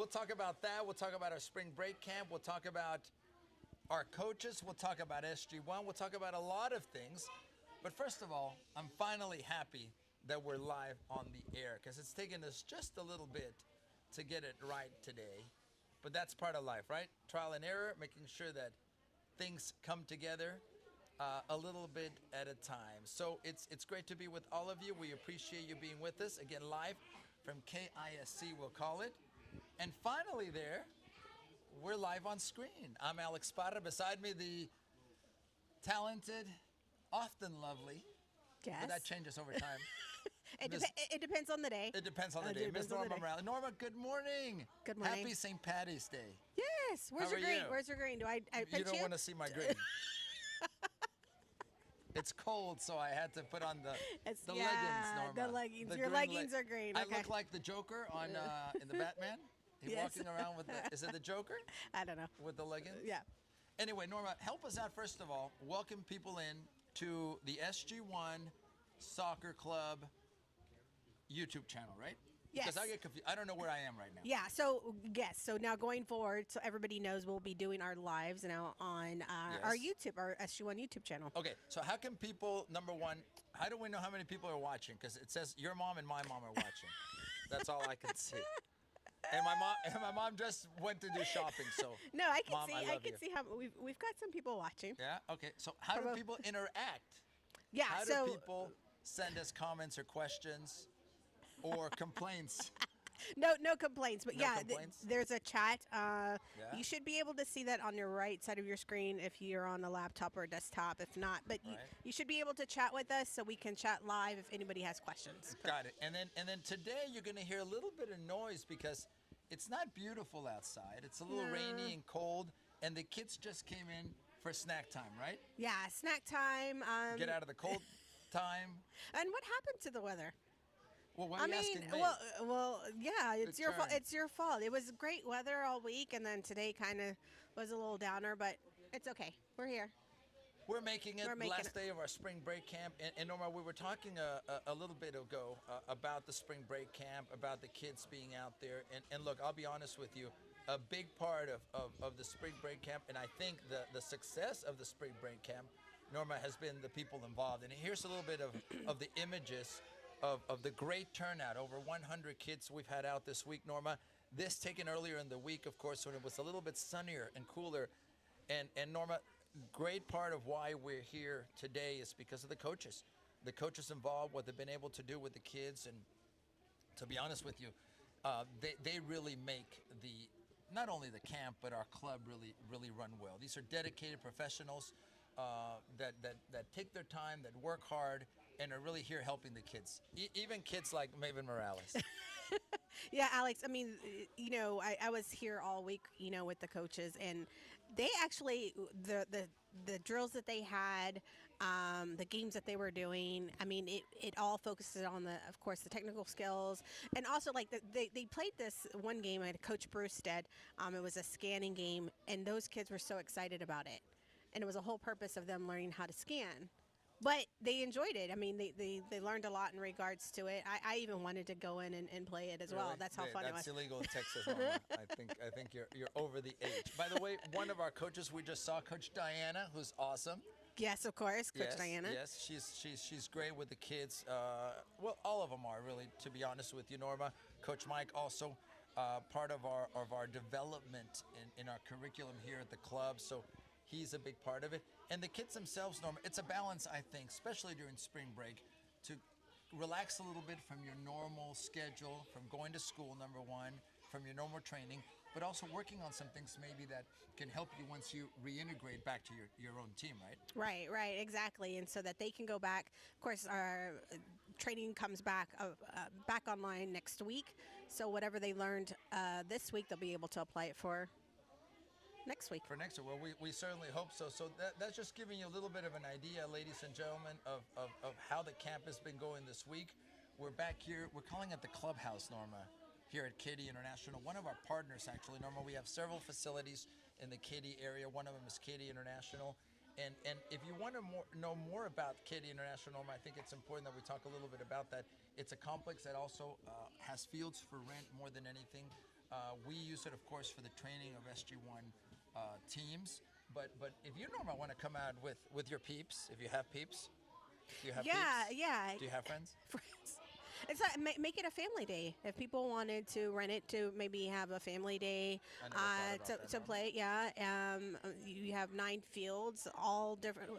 talk about that. We'll talk about our spring break camp. We'll talk about our coaches. We'll talk about SG1. We'll talk about a lot of things. But first of all, I'm finally happy that we're live on the air because it's taken us just a little bit to get it right today. But that's part of life, right? Trial and error, making sure that things come together a little bit at a time. So it's great to be with all of you. We appreciate you being with us. Again, live from Katy ISC, we'll call it. And finally there, we're live on screen. I'm Alex Parra. Beside me, the talented, often lovely. Yes. But that changes over time. It depends on the day. It depends on the day. Miss Norma Morales. Norma, good morning. Good morning. Happy St. Patty's Day. Yes. Where's your green? You? Where's your green? Do I pinch You don't want to see my green. It's cold, so I had to put on the leggings, Norma. The leggings. Your leggings are green. Okay. I look like the Joker on in the Batman. He's walking around with the, is it the Joker? I don't know. With the leggings? Yeah. Anyway, Norma, help us out first of all. Welcome people in to the SG1 Soccer Club YouTube channel, right? Yes. Because I get confused. I don't know where I am right now. Yeah. So yes. So now going forward, so everybody knows we'll be doing our lives now on our YouTube, our SG1 YouTube channel. Okay. So how can people, number one, how do we know how many people are watching? Because it says your mom and my mom are watching. That's all I can see. And my mom just went to do shopping. So no, I can Mom, see. I can see how we've got some people watching. Yeah. Okay. So how do people interact? Yeah. How do people send us comments or questions? Or complaints? No complaints. But no complaints? There's a chat. You should be able to see that on your right side of your screen if you're on a laptop or a desktop. If not, but you should be able to chat with us so we can chat live if anybody has questions. Got it. And then today you're going to hear a little bit of noise because it's not beautiful outside. It's a little rainy and cold, and the kids just came in for snack time, right? Yeah, snack time. Get out of the cold time. And what happened to the weather? Well, why are you asking me? Well, yeah, it's your fault. It's your fault. It was great weather all week, and then today kind of was a little downer, but it's okay. We're here. We're making it the last day of our spring break camp. And Norma, we were talking a little bit ago about the spring break camp, about the kids being out there. And look, I'll be honest with you, a big part of the spring break camp, and I think the success of the spring break camp, Norma, has been the people involved. And here's a little bit of the images of the great turnout. Over 100 kids we've had out this week, Norma. This taken earlier in the week, of course, when it was a little bit sunnier and cooler. And Norma, great part of why we're here today is because of the coaches. The coaches involved, what they've been able to do with the kids. And to be honest with you, they really make not only the camp, but our club really run well. These are dedicated professionals that take their time, that work hard, and are really here helping the kids. Even kids like Maven Morales. Yeah, Alex, I mean, I was here all week, with the coaches, and they actually, the drills that they had, the games that they were doing, I mean, it all focuses on of course, the technical skills, and also like they played this one game at Coach Brewstead. It was a scanning game, and those kids were so excited about it. And it was a whole purpose of them learning how to scan. But they enjoyed it. I mean, they learned a lot in regards to it. I even wanted to go in and play it as well. That's how fun it was. That's illegal in Texas, Mama. I think you're over the age. By the way, one of our coaches we just saw, Coach Diana, who's awesome. Yes, of course, Coach Diana. Yes, she's great with the kids. Well, all of them are really, to be honest with you, Norma. Coach Mike also part of our development in our curriculum here at the club. So he's a big part of it. And the kids themselves, Norma, it's a balance, I think, especially during spring break, to relax a little bit from your normal schedule, from going to school, number one, from your normal training, but also working on some things maybe that can help you once you reintegrate back to your own team, right? Right, exactly. And so that they can go back. Of course, our training comes back online next week. So whatever they learned this week, they'll be able to apply it for next week. For next week. Well, we certainly hope so. So that's just giving you a little bit of an idea, ladies and gentlemen, of how the camp has been going this week. We're back here. We're calling it the Clubhouse, Norma, here at Katy International. One of our partners, actually, Norma. We have several facilities in the Katy area. One of them is Katy International. And if you want to know more about Katy International, Norma, I think it's important that we talk a little bit about that. It's a complex that also has fields for rent more than anything. We use it, of course, for the training of SG1 teams. But if you, Norma, want to come out with your peeps, if you have peeps, do you have peeps? Yeah. Do you have friends? Friends. It's like, make it a family day. If people wanted to rent it to maybe have a family day to play, you have 9 fields, all different,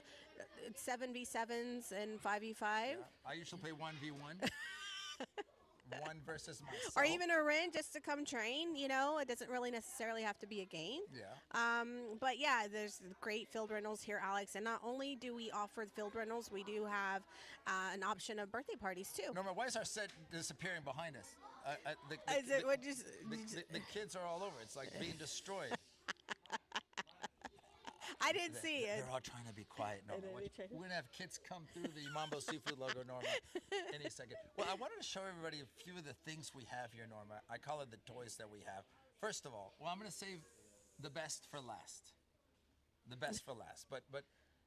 7v7s and 5v5. Yeah. I usually play 1v1. One versus myself. Or even a rent just to come train, it doesn't really necessarily have to be a game. Yeah. But yeah, there's great field rentals here, Alex. And not only do we offer field rentals, we do have an option of birthday parties too. Norma, why is our set disappearing behind us? The kids are all over. It's like being destroyed. I didn't see it. They're all trying to be quiet, Norma. We're going to have kids come through the Mambo Seafood logo, Norma, any second. Well, I wanted to show everybody a few of the things we have here, Norma. I call it the toys that we have. First of all, I'm going to save the best for last. The best for last. But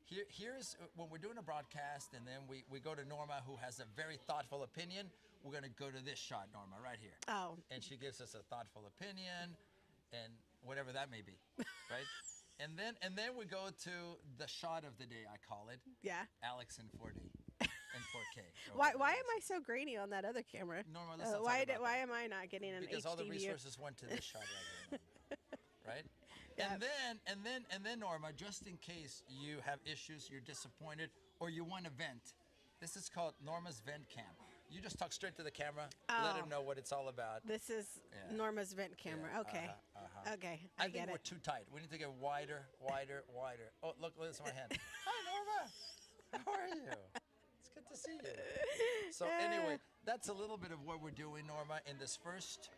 here's when we're doing a broadcast and then we go to Norma, who has a very thoughtful opinion. We're going to go to this shot, Norma, right here. Oh. And she gives us a thoughtful opinion and whatever that may be, right? And then we go to the shot of the day, I call it. Yeah. Alex in 4D and 4K. Why am I so grainy on that other camera? Norma, let's not talk about why that. am I not getting an Because HD all the view? resources went to this shot right here, Norma. Right? Yeah. And then Norma, just in case you have issues, you're disappointed, or you want to vent, this is called Norma's Vent Cam. You just talk straight to the camera, let him know what it's all about. This is Norma's vent camera. Yeah, okay. Okay, I get think it. we're too tight. We need to get wider. Oh, look, it's my hand. Hi, Norma. How are you? It's good to see you. So anyway, that's a little bit of what we're doing, Norma, in this first,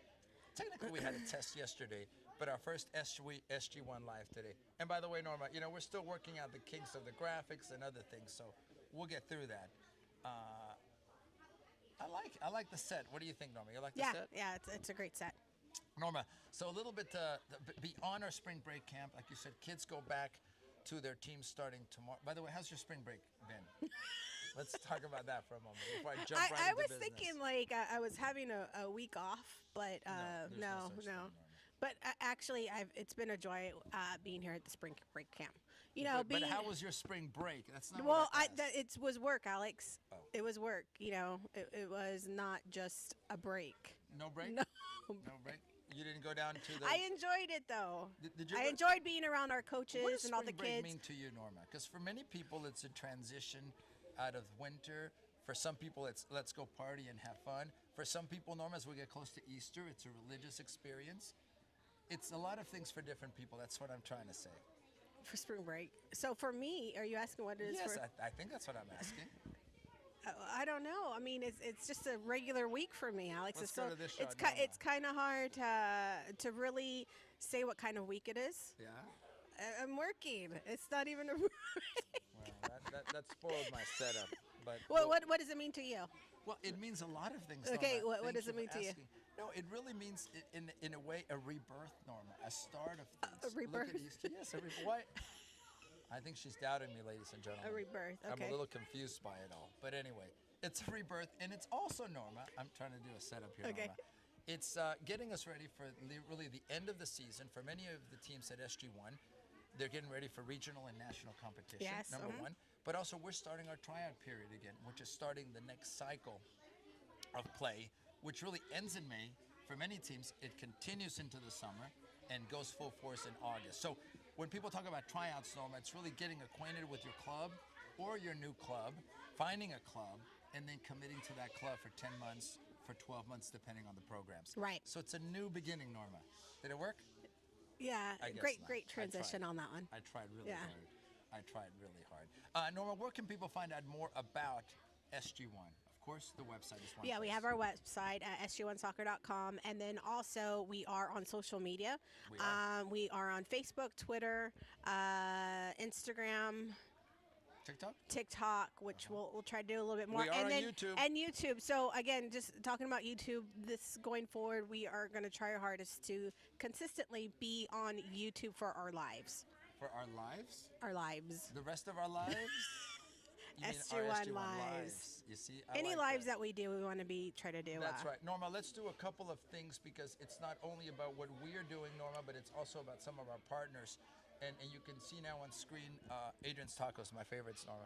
technically we had a test yesterday, but our first SG1 live today. And by the way, Norma, we're still working out the kinks of the graphics and other things, so we'll get through that. I like the set. What do you think, Norma? You like the set? Yeah, it's a great set. Norma, so a little bit beyond our spring break camp, like you said, kids go back to their teams starting tomorrow. By the way, how's your spring break been? Let's talk about that for a moment before I jump right into business. I was thinking like I was having a week off, but no. But actually, it's been a joy being here at the spring break camp. But how was your spring break? That's not. Well, it was work, Alex. Oh. It was work. It was not just a break. No break. No break. You didn't go down to the. I enjoyed it though. Did you? I enjoyed being around our coaches and all the kids. What does spring break mean to you, Norma? Because for many people, it's a transition out of winter. For some people, it's let's go party and have fun. For some people, Norma, as we get close to Easter, it's a religious experience. It's a lot of things for different people. That's what I'm trying to say. For spring break. So for me, are you asking what it is? Yes, I think that's what I'm asking. I don't know. I mean, it's just a regular week for me, Alex. Let's go to this shot, it's kind of hard to really say what kind of week it is. Yeah. I'm working. It's not even a break. Well, that spoiled my setup. But what does it mean to you? Well, it means a lot of things. Okay, Norma. what does it mean to you? No, it really means, in a way, a rebirth, Norma, a start of things. A rebirth? Look at Easter. Yes, a rebirth. Why? I think she's doubting me, ladies and gentlemen. A rebirth, okay. I'm a little confused by it all. But anyway, it's a rebirth, and it's also, Norma, I'm trying to do a setup here, okay. Norma. It's getting us ready for really the end of the season. For many of the teams at SG1, they're getting ready for regional and national competition, yes, number one. But also, we're starting our tryout period again, which is starting the next cycle of play, which really ends in May. For many teams, it continues into the summer and goes full force in August. So when people talk about tryouts, Norma, it's really getting acquainted with your club or your new club, finding a club, and then committing to that club for 10 months, for 12 months, depending on the programs. Right. So it's a new beginning, Norma. Did it work? Yeah, great transition on that one. I tried really hard. I tried really hard. Norma, where can people find out more about SG1? Of course, the website is one place. We have our website at sg1soccer.com, and then also we are on social media. We are on Facebook, Twitter, Instagram, TikTok, which we'll try to do a little bit more. We are on YouTube. And YouTube. So again, just talking about YouTube, this going forward, we are going to try our hardest to consistently be on YouTube for our lives. For our lives? Our lives. The rest of our lives? You mean SG1 our SG1 lives. You see, I Any like lives that we do, we want to try to do. That's right. Norma, let's do a couple of things because it's not only about what we're doing, Norma, but it's also about some of our partners. And you can see now on screen Adrian's Tacos, my favorites, Norma.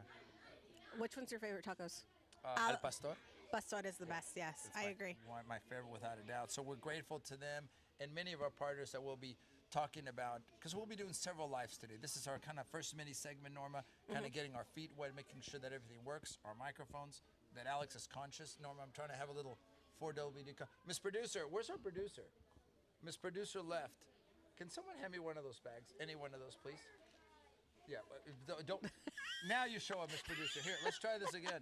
Which one's your favorite tacos? El Pastor. Pastor is the best, yes. I agree. My favorite without a doubt. So we're grateful to them and many of our partners that we'll be talking about, because we'll be doing several lives today. This is our kind of first mini segment, Norma, kind of getting our feet wet, making sure that everything works, our microphones, that Alex is conscious. Norma, I'm trying to have a little 4WD. Miss Producer, where's our producer? Miss Producer left. Can someone hand me one of those bags? Any one of those, please? Yeah, don't. Now you show up, Miss Producer. Here, let's try this again.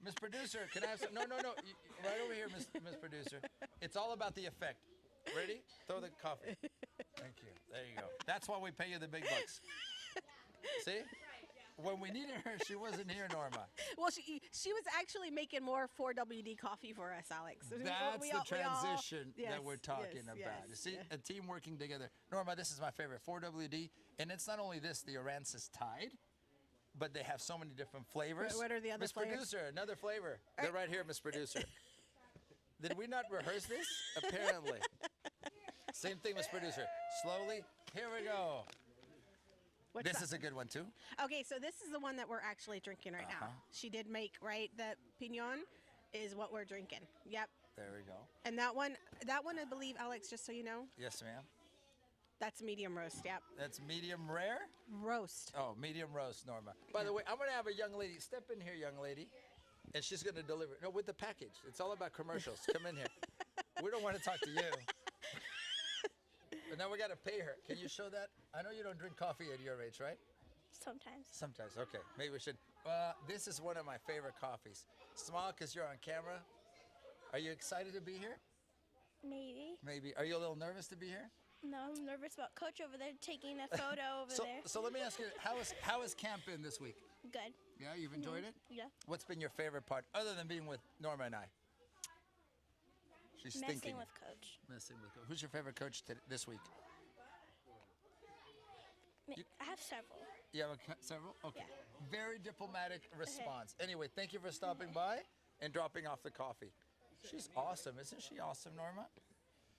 Miss Producer, can I have some? No. Right over here, Miss Producer. It's all about the effect. Ready? Throw the coffee. Thank you. There you go. That's why we pay you the big bucks. See? When we needed her, she wasn't here, Norma. Well, she was actually making more 4WD coffee for us, Alex. That's the transition that we're talking about. You see, a team working together. Norma, this is my favorite, 4WD. And it's not only this, the Aransas Tide, but they have so many different flavors. What are the other Miss flavors? Producer, another flavor. They're right here, Miss Producer. Did we not rehearse this? Apparently. Same thing, Miss Producer. Slowly, here we go. This is a good one, too. Okay, so this is the one that we're actually drinking right now. She did make, right, the Pinon is what we're drinking. Yep. There we go. And that one, I believe, Alex, just so you know. Yes, ma'am. That's medium roast, yep. That's medium rare? Roast. Oh, medium roast, Norma. By the way, I'm going to have a young lady. Step in here, young lady. And she's going to deliver. No, with the package. It's all about commercials. Come in here. We don't want to talk to you. But now we got to pay her. Can you show that? I know you don't drink coffee at your age, right? Sometimes. Sometimes. Okay. Maybe we should. This is one of my favorite coffees. Smile because you're on camera. Are you excited to be here? Maybe. Maybe. Are you a little nervous to be here? No, I'm nervous about Coach over there taking a photo over there. So let me ask you, how has camp been this week? Good. Yeah, you've enjoyed it? Yeah. What's been your favorite part, other than being with Norma and I? She's Messing thinking. with Coach. Messing with Coach. Who's your favorite coach this week? I have several. You have several? Okay. Yeah. Very diplomatic response. Anyway, thank you for stopping by and dropping off the coffee. She's awesome. Isn't she awesome, Norma?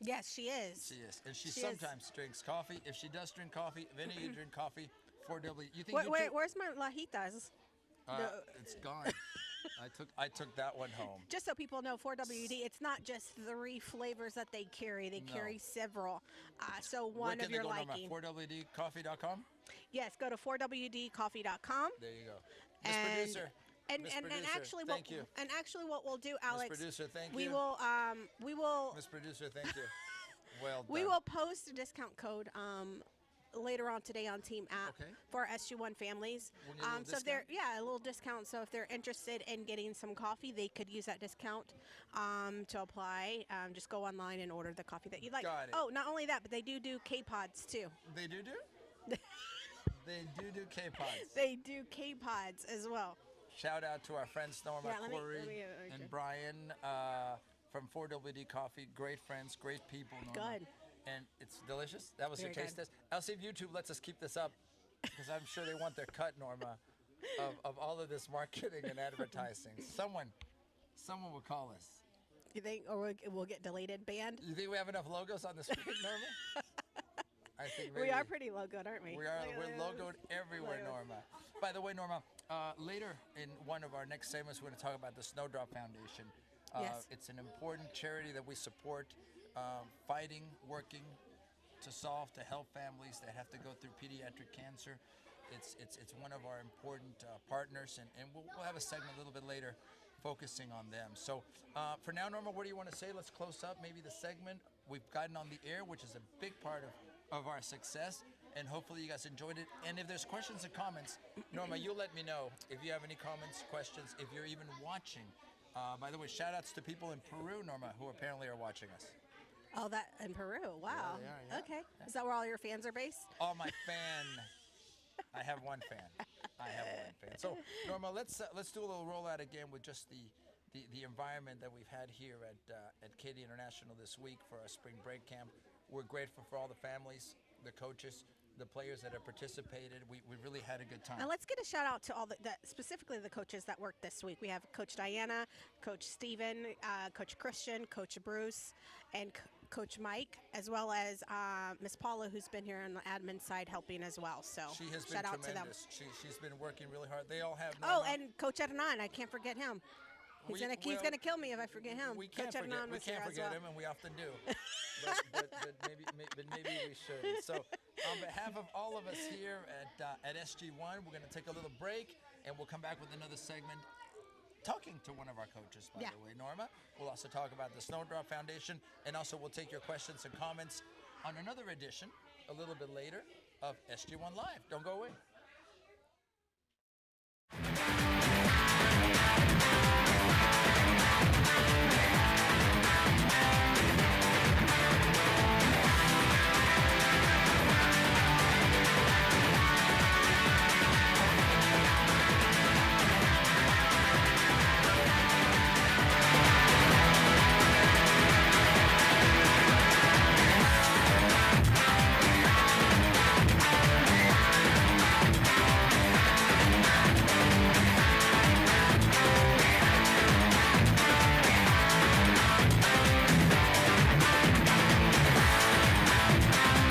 Yes, she is. She is. And she sometimes drinks coffee. If she does drink coffee, if any of you drink coffee, 4W. You think where's my lajitas? It's gone. I took that one home. Just so people know, 4WD, it's not just 3 flavors that they carry. They carry several. So one of your liking. 4WDcoffee.com? Yes, go to 4WDcoffee.com. There you go. Miss Producer. And actually, what we'll do, Alex? Miss Producer, thank you. We will. Miss Producer, thank you. Well done. We will post a discount code later on today on Team App for our SG1 families. So if they're a little discount. So if they're interested in getting some coffee, they could use that discount to apply. Just go online and order the coffee that you'd like. Got it. Oh, not only that, but they do K-Pods too. They do? They do K-Pods. They do K-Pods as well. Shout out to our friends Norma, Corey, and Brian from 4WD Coffee. Great friends, great people, Norma. Good. And it's delicious. That was Very your taste test. I'll see if YouTube lets us keep this up, because I'm sure they want their cut, Norma, of all of this marketing and advertising. Someone will call us. You think, or we'll get deleted, banned? You think we have enough logos on the screen, Norma? I think maybe. We are pretty logoed, aren't we? We are. We're logoed everywhere, Norma. By the way, Norma, later in one of our next segments, we're going to talk about the Snowdrop Foundation. Yes. It's an important charity that we support, fighting, working to help families that have to go through pediatric cancer. It's one of our important partners, and we'll have a segment a little bit later focusing on them. So for now, Norma, what do you want to say? Let's close up maybe the segment. We've gotten on the air, which is a big part of our success, and hopefully you guys enjoyed it. And if there's questions and comments, Norma, you let me know if you have any comments, questions, if you're even watching. By the way, shout outs to people in Peru, Norma, who apparently are watching us. Oh, that in Peru. Wow. Yeah, they are, Okay. Yeah. Is that where all your fans are based? Oh, my fan. I have one fan. So, Norma, let's do a little rollout again with just the environment that we've had here at Katy International this week for our spring break camp. We're grateful for all the families, the coaches, the players that have participated. We really had a good time. Now let's get a shout out to all specifically the coaches that worked this week. We have Coach Diana, Coach Steven, Coach Christian, Coach Bruce, and Coach Mike, as well as Miss Paula, who's been here on the admin side helping as well. So she has shout been out tremendous. to them. She's been working really hard. They all have. Oh, and Coach Hernan, I can't forget him. He's gonna kill me if I forget him. We can't forget him, and we often do. but maybe we should. So, on behalf of all of us here at SG1, we're going to take a little break, and we'll come back with another segment talking to one of our coaches, by the way, Norma. We'll also talk about the Snowdrop Foundation, and also we'll take your questions and comments on another edition, a little bit later, of SG1 Live. Don't go away.